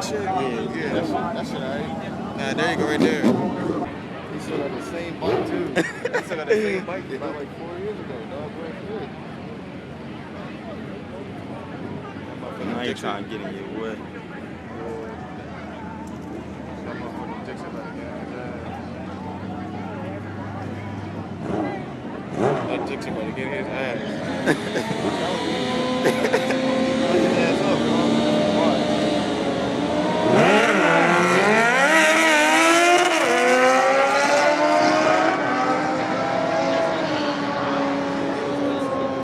shit? Yeah. Yeah, that shit alright. Nah, there you go, right there. He still got the same bike, too. He still got the same bike about like 4 years ago, dog. Boy, good. Now you trying to get in your way. That motherfucking Dixon about to get his ass. That Dixon about to get his ass.